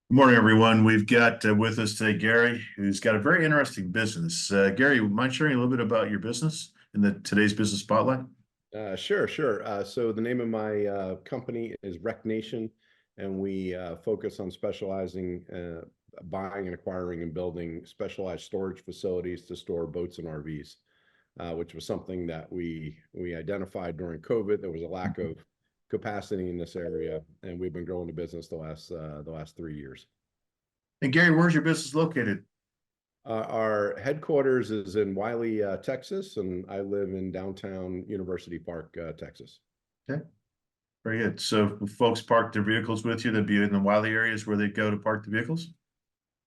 Good morning, everyone. We've got with us today Gary, who's got a very interesting business. Gary, mind sharing a little bit about your business in today's business spotlight? Sure. So the name of my company is RecNation, and we focus on specializing, buying and acquiring and building specialized storage facilities to store boats and RVs, which was something that we identified during COVID. There was a lack of capacity in this area, and we've been growing the business the last 3 years. And Gary, where's your business located? Our headquarters is in Wiley, Texas, and I live in downtown University Park, Texas. Okay, very good. So if folks park their vehicles with you, they'd be in the Wiley areas where they go to park the vehicles?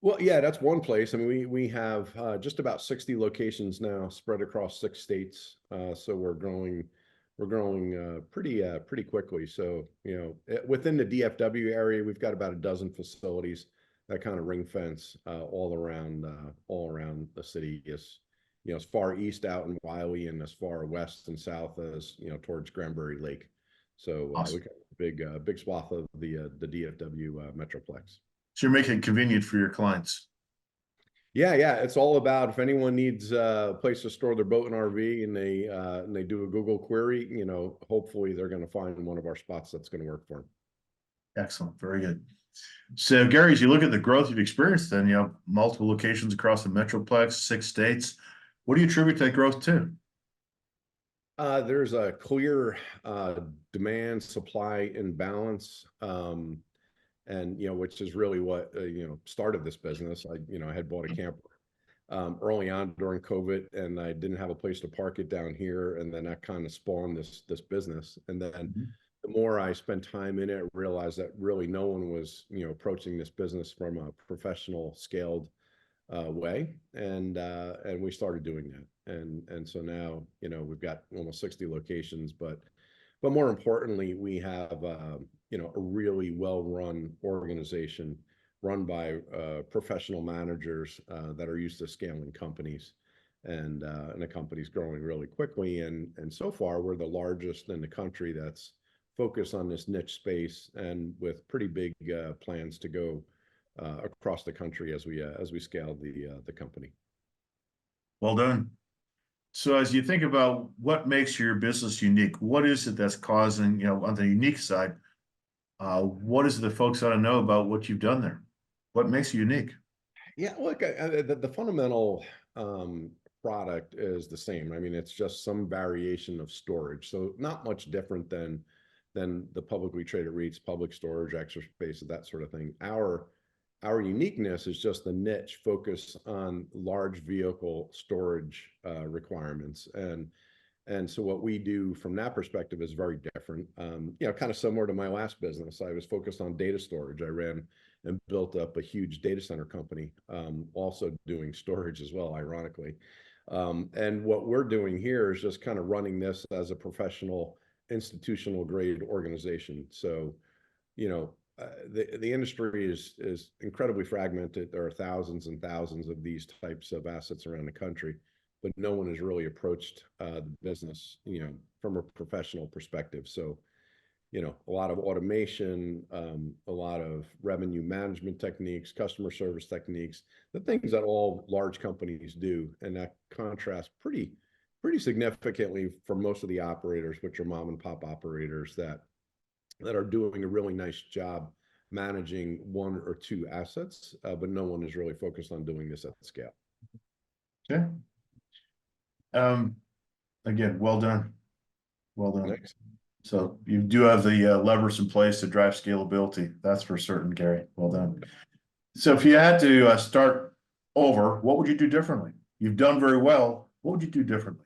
Well, yeah, that's one place. I mean, we have just about 60 locations now spread across 6 states. So we're growing pretty quickly. So, within the DFW area, we've got about a dozen facilities that kind of ring fence all around the city, as far east out in Wiley and as far west and south as towards Granbury Lake. So we Awesome. got a big swath of the DFW metroplex. So you're making it convenient for your clients. Yeah. It's all about if anyone needs a place to store their boat and RV, and they do a Google query, hopefully they're going to find one of our spots that's going to work for them. Excellent, very good. So Gary, as you look at the growth you've experienced, then multiple locations across the metroplex, 6 states. What do you attribute that growth to? There's a clear demand supply imbalance, and which is really what started this business. I had bought a camper early on during COVID, and I didn't have a place to park it down here, and then that kind of spawned this business. And then the more I spent time in it, I realized that really no one was approaching this business from a professional scaled way, and we started doing that. And so now we've got almost 60 locations, but more importantly, we have a really well-run organization run by professional managers that are used to scaling companies, and the company's growing really quickly. And so far, we're the largest in the country that's focused on this niche space, and with pretty big plans to go across the country as we scale the company. Well done. So as you think about what makes your business unique, what is it that's causing, on the unique side, what is it that folks ought to know about what you've done there? What makes you unique? Yeah, look, the fundamental product is the same. I mean, it's just some variation of storage, so not much different than the publicly traded REITs, public storage, extra space, that sort of thing. Our uniqueness is just the niche focus on large vehicle storage requirements. And so what we do from that perspective is very different. Kind of similar to my last business. I was focused on data storage. I ran and built up a huge data center company, also doing storage as well, ironically. And what we're doing here is just kind of running this as a professional institutional grade organization. So, the industry is incredibly fragmented. There are thousands and thousands of these types of assets around the country, but no one has really approached the business, from a professional perspective. So, a lot of automation, a lot of revenue management techniques, customer service techniques, the things that all large companies do, and that contrasts pretty significantly for most of the operators, which are mom and pop operators that are doing a really nice job managing one or two assets, but no one is really focused on doing this at scale. Okay. Again, well done. Well done. Thanks. So you do have the levers in place to drive scalability. That's for certain, Gary. Well done. So if you had to start over, what would you do differently? You've done very well. What would you do differently?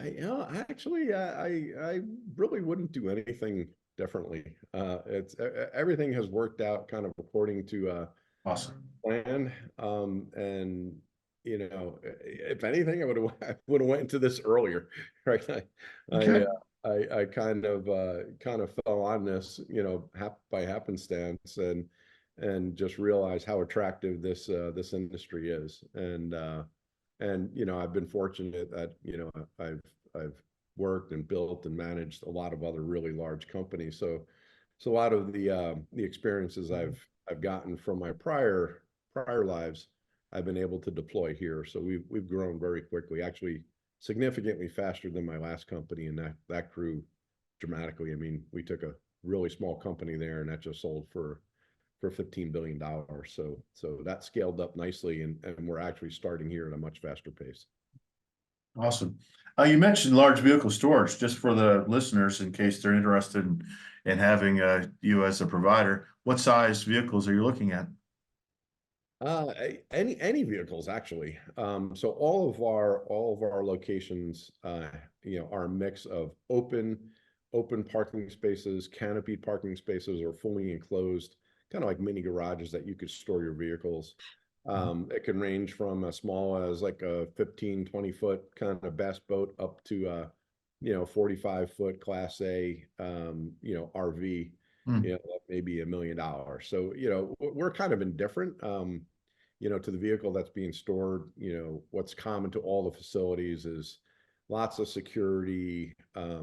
I really wouldn't do anything differently. It's everything has worked out kind of according to Awesome. plan. And if anything, I would have went into this earlier, right? Okay. I kind of fell on this, by happenstance, and just realized how attractive this industry is. And I've been fortunate that I've worked and built and managed a lot of other really large companies. So So a lot of the experiences I've gotten from my prior lives, I've been able to deploy here. So we've grown very quickly, actually significantly faster than my last company, and that grew dramatically. I mean, we took a really small company there, and that just sold for $15 billion. So that scaled up nicely, and we're actually starting here at a much faster pace. Awesome. You mentioned large vehicle storage, just for the listeners, in case they're interested in having you as a provider. What size vehicles are you looking at? Any vehicles actually. So all of our locations, are a mix of open parking spaces, canopied parking spaces, or fully enclosed, kind of like mini garages that you could store your vehicles. It can range from as small as like a 15, 20-foot kind of bass boat up to 45-foot Class A, RV, Hmm. maybe $1 million. So, we're kind of indifferent, to the vehicle that's being stored. What's common to all the facilities is lots of security, a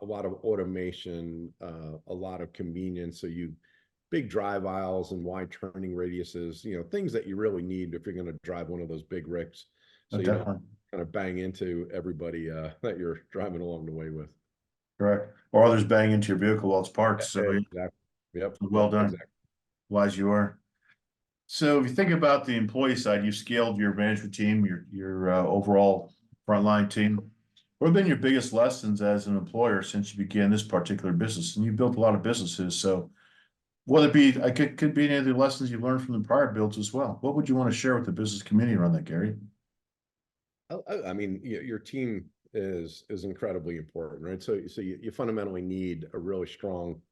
lot of automation, a lot of convenience. So big drive aisles and wide turning radiuses, things that you really need if you're going to drive one of those big rigs. So you don't Definitely. kind of bang into everybody that you're driving along the way with. Correct. Or others bang into your vehicle while it's parked. So Exactly. Yep. well Yep. done. Exactly. Wise you are. So if you think about the employee side, you've scaled your management team, your overall frontline team. What have been your biggest lessons as an employer since you began this particular business? And you built a lot of businesses. So whether it be, could be any of the lessons you've learned from the prior builds as well. What would you want to share with the business community around that, Gary? I mean, your team is incredibly important, right? So you fundamentally need a really strong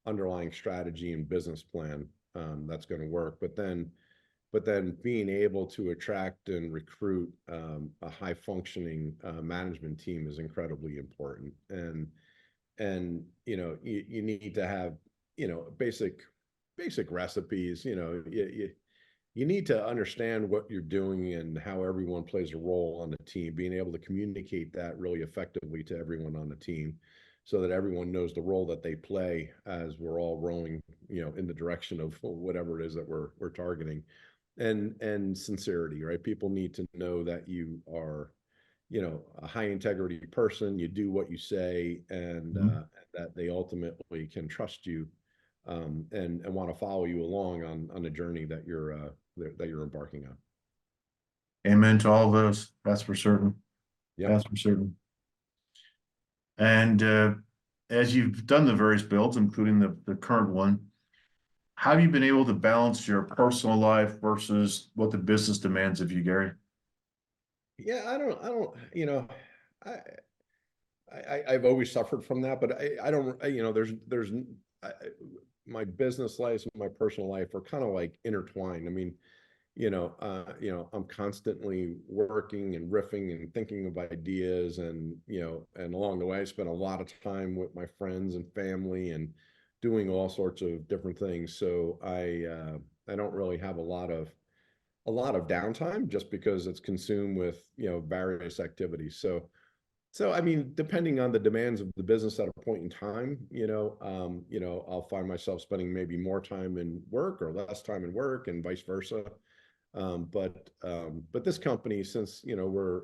underlying strategy and business plan, that's going to work. But then being able to attract and recruit, a high functioning management team is incredibly important. And you need to have basic recipes. You need to understand what you're doing and how everyone plays a role on the team, being able to communicate that really effectively to everyone on the team, so that everyone knows the role that they play as we're all rowing, in the direction of whatever it is that we're targeting. And sincerity, right? People need to know that you are, a high integrity person. You do what you say, and Mhm. that they ultimately can trust you, and want to follow you along on the journey that you're embarking on. Amen to all of those. That's for certain. Yep. That's for certain. And as you've done the various builds, including the current one, how have you been able to balance your personal life versus what the business demands of you, Gary? Yeah, I don't, I, I've always suffered from that, but I don't, I, my business life and my personal life are kind of like intertwined. I mean, I'm constantly working and riffing and thinking of ideas, and along the way, I spend a lot of time with my friends and family and doing all sorts of different things. So I don't really have a lot of downtime, just because it's consumed with, various activities. So I mean, depending on the demands of the business at a point in time, I'll find myself spending maybe more time in work or less time in work, and vice versa. But this company, since we're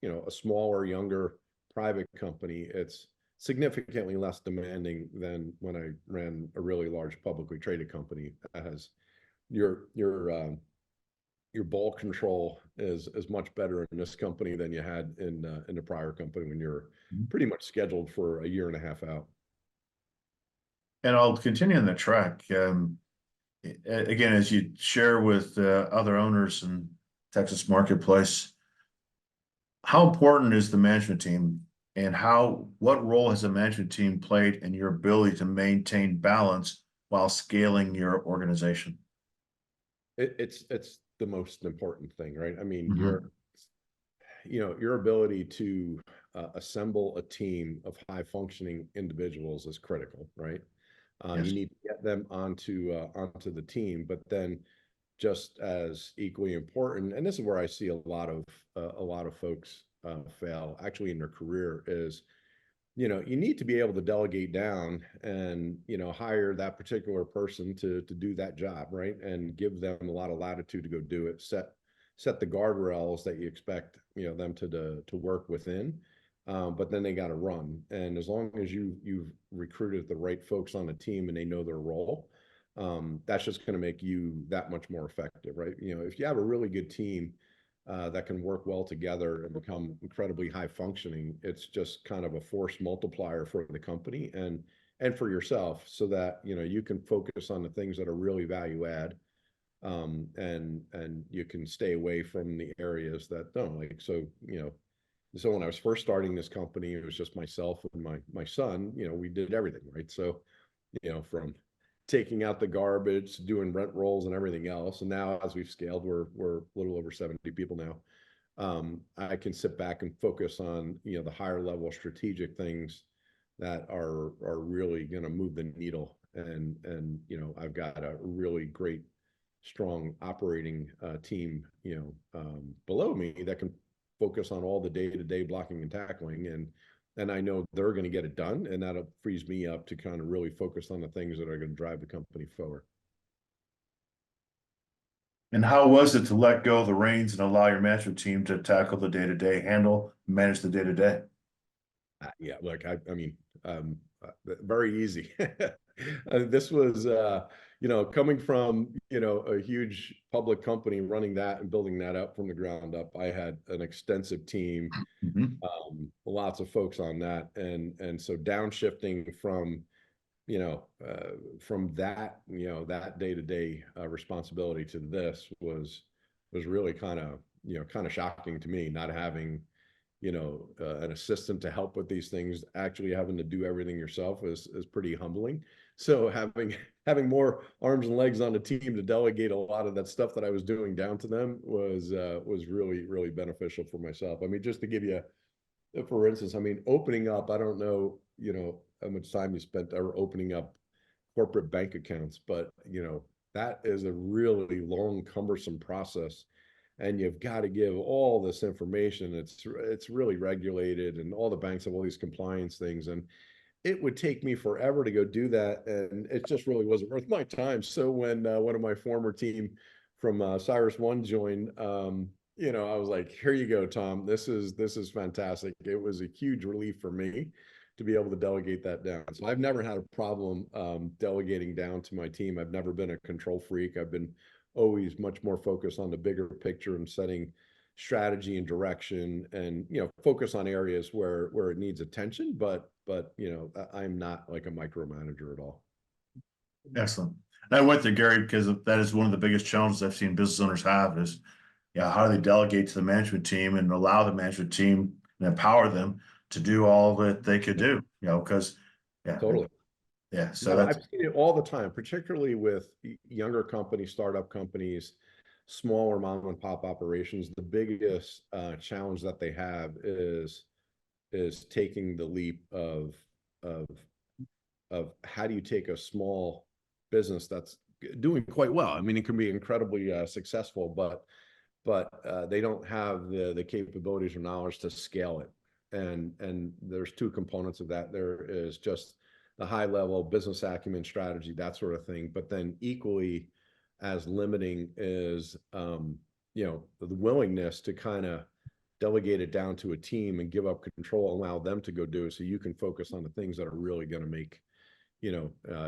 a smaller, younger private company, it's significantly less demanding than when I ran a really large publicly traded company that has your your um, your ball control is much better in this company than you had in the prior company, when you're pretty much scheduled for a year and a half out. And I'll continue on the track. Again, as you share with other owners in Texas marketplace, how important is the management team, and what role has the management team played in your ability to maintain balance while scaling your organization? It's the most important thing, right? I mean, Mhm. your ability to assemble a team of high functioning individuals is critical, right? You Yes. need to get them onto the team, but then just as equally important, and this is where I see a lot of folks fail actually in their career, is you need to be able to delegate down and, hire that particular person to do that job, right? And give them a lot of latitude to go do it, set the guardrails that you expect, them to work within. But then they got to run. And as long as you've recruited the right folks on the team and they know their role, that's just going to make you that much more effective, right? If you have a really good team that can work well together and become incredibly high functioning, it's just kind of a force multiplier for the company and for yourself, so that you can focus on the things that are really value add, and you can stay away from the areas that don't. Like, so when I was first starting this company, it was just myself and my son. We did everything, right? So from taking out the garbage, doing rent rolls and everything else. And now as we've scaled, we're a little over 70 people now. I can sit back and focus on, the higher level strategic things that are really going to move the needle. And I've got a really great, strong operating team, below me that can focus on all the day-to-day blocking and tackling. And I know they're going to get it done, and that frees me up to kind of really focus on the things that are going to drive the company forward. And how was it to let go of the reins and allow your management team to tackle the day-to-day, manage the day-to-day? Yeah, look, I mean, very easy. This was, coming from, a huge public company, running that and building that up from the ground up. I had an extensive team, Mhm. lots of folks on that. And so downshifting from that, that day-to-day responsibility to this was really kind of shocking to me, not having, an assistant to help with these things. Actually having to do everything yourself is pretty humbling. So having more arms and legs on the team to delegate a lot of that stuff that I was doing down to them was really, really beneficial for myself. I mean, just to give you, for instance, I mean, opening up, I don't know, how much time you spent ever opening up corporate bank accounts, but that is a really long, cumbersome process. And you've got to give all this information. It's really regulated, and all the banks have all these compliance things. And it would take me forever to go do that, and it just really wasn't worth my time. So when one of my former team from Cyrus One joined, I was like, "Here you go, Tom. This is fantastic." It was a huge relief for me to be able to delegate that down. So I've never had a problem delegating down to my team. I've never been a control freak. I've been always much more focused on the bigger picture and setting strategy and direction, and focus on areas where it needs attention, but I'm not like a micromanager at all. Excellent. And I went there, Gary, because that is one of the biggest challenges I've seen business owners have is, how do they delegate to the management team and allow the management team and empower them to do all that they could do, because, Totally. yeah. So No, that's, I've seen it all the time, particularly with younger companies, startup companies, smaller mom and pop operations. The biggest challenge that they have is taking the leap of how do you take a small business that's doing quite well. I mean, it can be incredibly successful, but they don't have the capabilities or knowledge to scale it. And there's two components of that. There is just the high level business acumen, strategy, that sort of thing. But then equally as limiting is, the willingness to kind of delegate it down to a team and give up control, allow them to go do it, so you can focus on the things that are really going to make,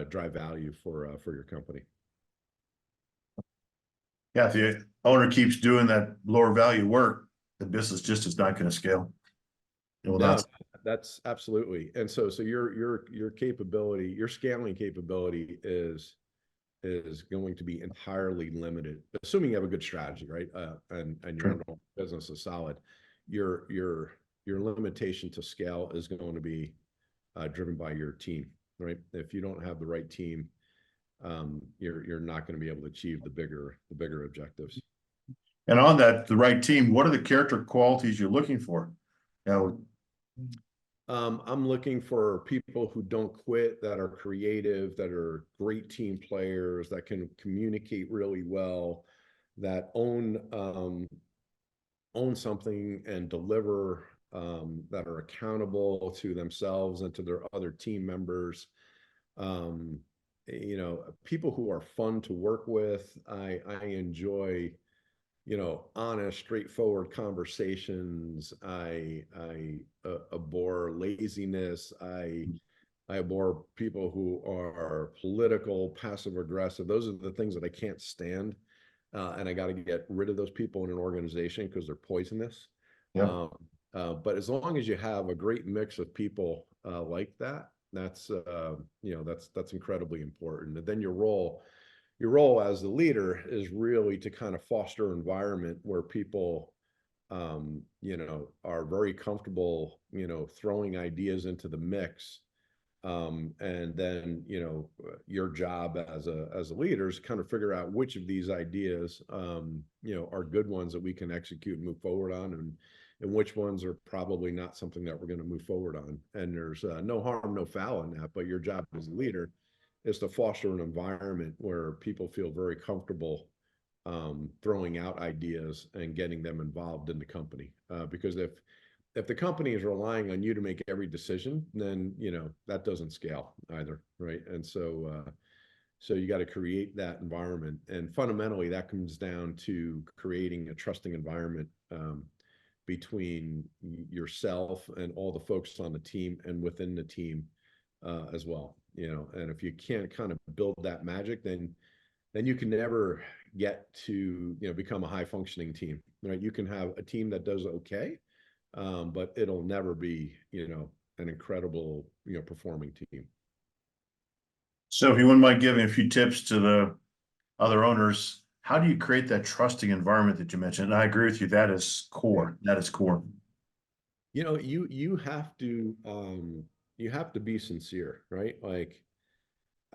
drive value for your company. yeah, if the owner keeps doing that lower value work, the business just is not going to scale. It will No, not. that's absolutely. And so your capability, your scaling capability is going to be entirely limited, assuming you have a good strategy, right? And your True. underlying business is solid. Your limitation to scale is going to be driven by your team, right? If you don't have the right team, you're not going to be able to achieve the bigger objectives. And on that, the right team, what are the character qualities you're looking for? I'm looking for people who don't quit, that are creative, that are great team players, that can communicate really well, that own something and deliver that are accountable to themselves and to their other team members. Um, People who are fun to work with. I enjoy, honest, straightforward conversations. I abhor laziness. I abhor people who are political, passive aggressive. Those are the things that I can't stand. And I got to get rid of those people in an organization because they're poisonous. Yeah. Um, but as long as you have a great mix of people like that, that's incredibly important. And then your role as the leader is really to kind of foster an environment where people, are very comfortable, throwing ideas into the mix. And then, your job as a leader is kind of figure out which of these ideas, are good ones that we can execute and move forward on, and which ones are probably not something that we're going to move forward on. And there's no harm, no foul in that. But your job as a leader is to foster an environment where people feel very comfortable throwing out ideas and getting them involved in the company. Because if the company is relying on you to make every decision, then that doesn't scale either, right? And so you got to create that environment, and fundamentally that comes down to creating a trusting environment between yourself and all the folks on the team and within the team as well. And if you can't kind of build that magic, then you can never get to become a high functioning team, right? You can have a team that does okay, but it'll never be, an incredible, performing team. So if you wouldn't mind giving a few tips to the other owners, how do you create that trusting environment that you mentioned? And I agree with you. That is core. That is core. You have to be sincere, right? Like,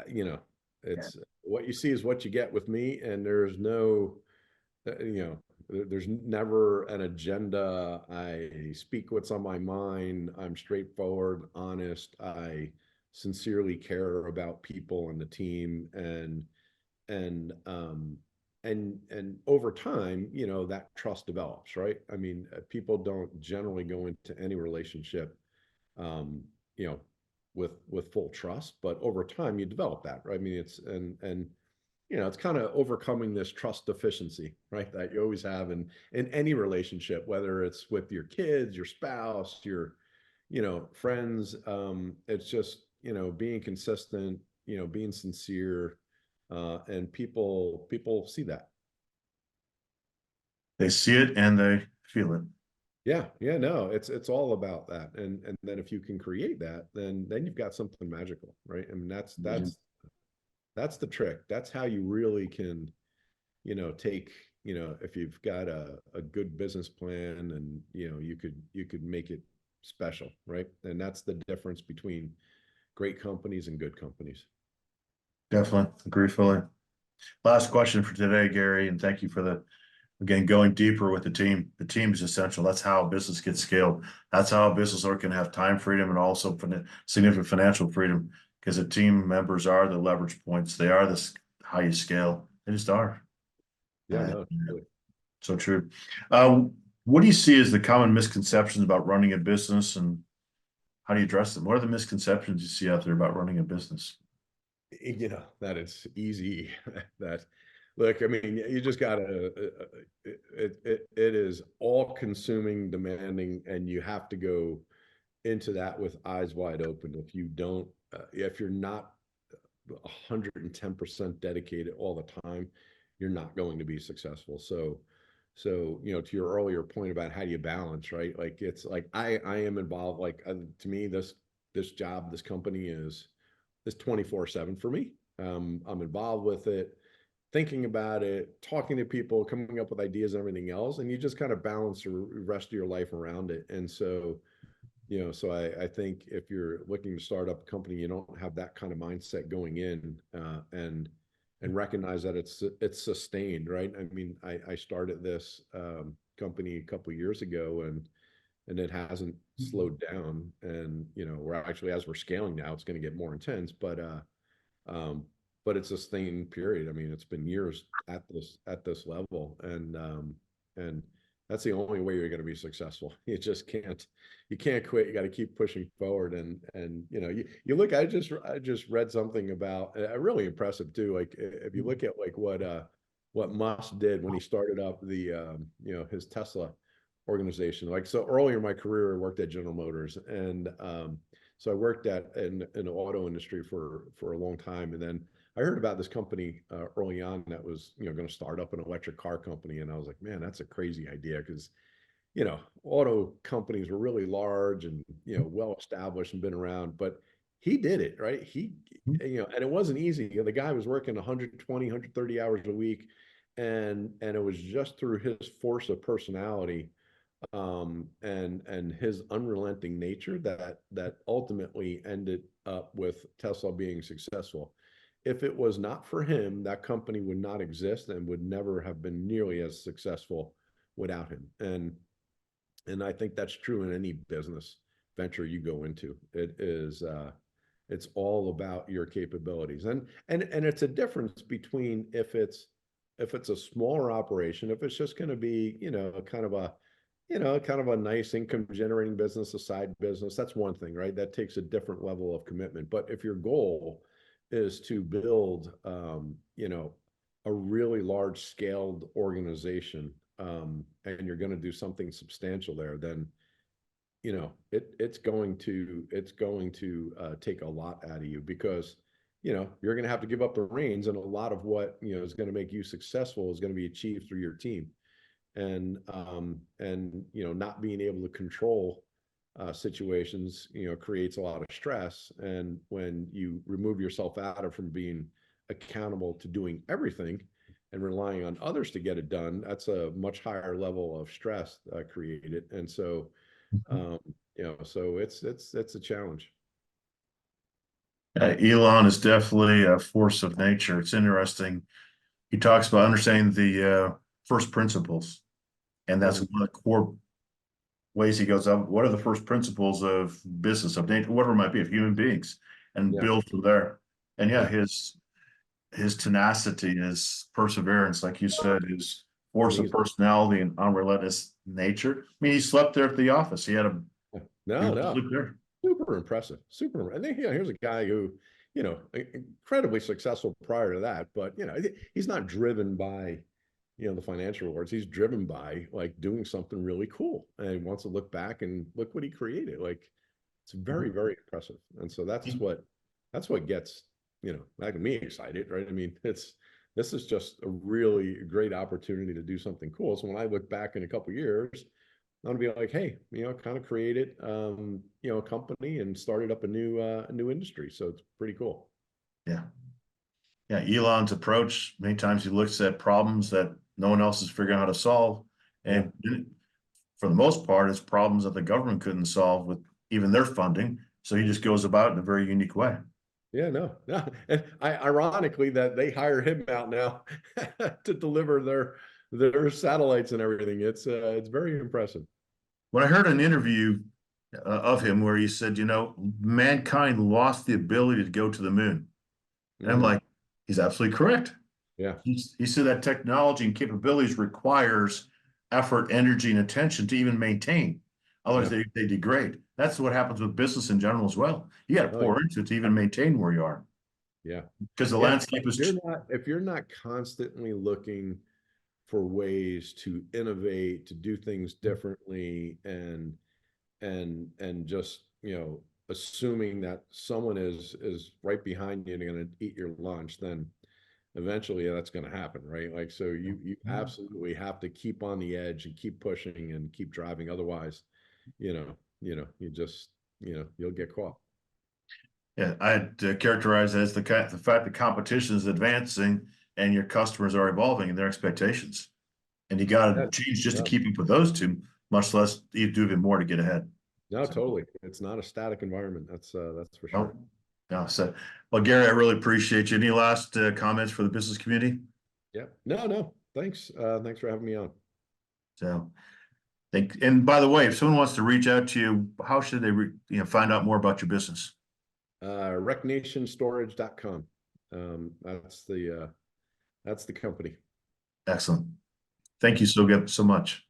you know, it's what you see is what you get with me, and there's no, there's never an agenda. I speak what's on my mind. I'm straightforward, honest. I sincerely care about people and the team, and and over time, that trust develops, right? I mean, people don't generally go into any relationship, um, you know, with full trust, but over time you develop that, right? I mean, it's kind of overcoming this trust deficiency, right? That you always have in any relationship, whether it's with your kids, your spouse, your, friends. It's just, being consistent, being sincere, and people see that. They see it and they feel it. Yeah, yeah, no, it's all about that. And then if you can create that, then you've got something magical, right? I mean, that's the trick. That's how you really can, take, if you've got a good business plan, and you could make it special, right? And that's the difference between great companies and good companies. Definitely agree fully. Last question for today, Gary, and thank you for again, going deeper with the team. The team is essential. That's how a business gets scaled. That's how a business owner can have time freedom and also significant financial freedom, because the team members are the leverage points. They are how you scale. They just are. Yeah, no, totally. So true. Uh, what do you see as the common misconceptions about running a business, and how do you address them? What are the misconceptions you see out there about running a business? That it's easy. That, look, I mean, you just gotta, it is all consuming, demanding, and you have to go into that with eyes wide open. If you don't, if you're not 110% dedicated all the time, you're not going to be successful. So to your earlier point about how do you balance, right? Like, it's like I am involved. Like, to me, this job, this company is 24/7 for me. I'm involved with it, thinking about it, talking to people, coming up with ideas and everything else, and you just kind of balance the rest of your life around it. And so I think if you're looking to start up a company, you don't have that kind of mindset going in, and recognize that it's sustained, right? I mean, I started this company a couple of years ago, and it hasn't slowed down. And we're actually, as we're scaling now, it's going to get more intense, um, but it's a sustained period. I mean, it's been years at this level, and that's the only way you're going to be successful. You just can't, you can't quit. You got to keep pushing forward. And you know, you look, I just read something about really impressive too. Like if you look at like what Musk did when he started up the you know, his Tesla organization. Like, so earlier in my career, I worked at General Motors, and so I worked in the auto industry for a long time, and then I heard about this company early on that was, you know, going to start up an electric car company, and I was like, man, that's a crazy idea, because you know, auto companies were really large and, you know, well established and been around, but he did it, right? He, you know, and it wasn't easy. You know, the guy was working 120, 130 hours a week, and it was just through his force of personality and his unrelenting nature that ultimately ended up with Tesla being successful. If it was not for him, that company would not exist and would never have been nearly as successful without him. And I think that's true in any business venture you go into. It is it's all about your capabilities. And it's a difference between if it's a smaller operation, if it's just going to be, you know, kind of a, you know, kind of a nice income generating business, a side business, that's one thing, right? That takes a different level of commitment. But if your goal is to build you know, a really large scaled organization, and you're going to do something substantial there, then you know it's going to take a lot out of you, because you know you're going to have to give up the reins, and a lot of what you know is going to make you successful is going to be achieved through your team, and you know, not being able to control situations, you know, creates a lot of stress. And when you remove yourself out of from being accountable to doing everything and relying on others to get it done, that's a much higher level of stress created. And so, um, you know, so it's a challenge. Elon is definitely a force of nature. It's interesting. He talks about understanding the first principles, and that's Mhm. one of the core ways he goes up. What are the first principles of business, of nature, whatever it might be, of human beings, and Yeah, build from there. And yeah, yeah, his tenacity, his perseverance, like you said, his force of amazing. personality and unrelentless nature. I mean, he slept there at the office. He No, would no, sleep there. super impressive. Super. I think, you know, here's a guy who, you know, incredibly successful prior to that, but you know, he's not driven by, you know, the financial rewards. He's driven by like doing something really cool, and he wants to look back and look what he created. Like, it's very, very impressive. And so that's what gets, you know, making me excited, right? I mean, this is just a really great opportunity to do something cool. So when I look back in a couple of years, I'm gonna be like, hey, you know, kind of created you know, a company and started up a new industry. So it's pretty cool. Yeah. Yeah. Elon's approach, many times he looks at problems that no one else is figuring out how to solve. Yeah. And for the most part, it's problems that the government couldn't solve with even their funding. So he just goes about in a very unique way. Yeah, no, no. And ironically that they hire him out now to deliver their satellites and everything. It's very impressive. When I heard an interview of him where he said, you know, mankind lost the ability to go to the moon. And I'm Mhm. like, he's absolutely correct. Yeah. He said that technology and capabilities requires effort, energy, and attention to even maintain. Otherwise, Yeah. they degrade. That's what happens with business in general as well. You got to Oh, yeah. pour into it to even maintain where you are Yeah. because the Yeah. landscape is. If you're not constantly looking for ways to innovate, to do things differently, and just, you know, assuming that someone is right behind you and going to eat your lunch, then eventually that's going to happen, right? Like, so you absolutely have to keep on the edge and keep pushing and keep driving. Otherwise, you just, you know, you'll get caught. Yeah, I'd characterize it as the fact that competition is advancing and your customers are evolving in their expectations. And you got Yeah, to change just to no, keep up with those two, much less you do even more to get ahead. no, So, totally. It's not a static environment. That's for no, sure. no. So, well, Gary, I really appreciate you. Any last comments for the business community? Yeah. No, no. Thanks. Thanks for having me on. So, and by the way, if someone wants to reach out to you, how should they, find out more about your business? RecNationStorage.com. That's the company. Excellent. Thank you so much.